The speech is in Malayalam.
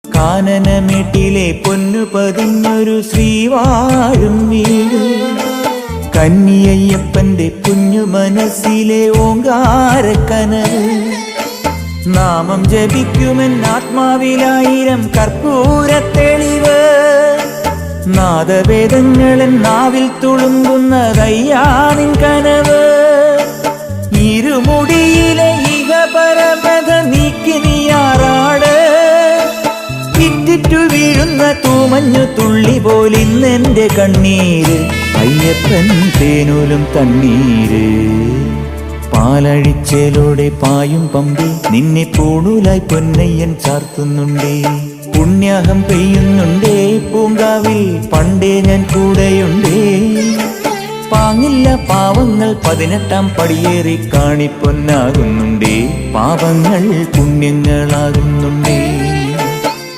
കാനനമേട്ടിലെ പൊന്നു പതിഞ്ഞൊരു ശ്രീവാഴും വീട്, കന്നിയയ്യപ്പന്റെ കുഞ്ഞു മനസ്സിലെ ഓങ്കാരക്കനവ്. നാമം ജപിക്കുമെൻ ആത്മാവിലായിരം കർപ്പൂരത്തെളിവ്, നാദവേദങ്ങളൻ നാവിൽ തുളുമ്പുന്നതയ്യാനിൻ കനവ്. ഇരുമുടിയിലെ ഇഹപരമത നീക്കി നീയാറാട്, ഇറ്റിറ്റു വീഴുന്ന തൂമഞ്ഞു തുള്ളി പോലിന്നെന്റെ കണ്ണീര്. അയ്യപ്പൻ തേനൂലും തണ്ണീര്, പാലഴിച്ചേലോടെ പായും പമ്പി നിന്നെ പൂണൂലായി പൊന്നയ്യൻ ചാർത്തുന്നുണ്ടേ. പുണ്യാഹം പെയ്യുന്നുണ്ടേ പൂങ്കാവിൽ പണ്ടേ ഞാൻ കൂടെയുണ്ടേ. പാങ്ങില്ല പാവങ്ങൾ 18-ാം പടിയേറി കാണിപ്പൊന്നാകുന്നുണ്ടേ, പാപങ്ങൾ പുണ്യങ്ങളാകുന്നുണ്ടേ.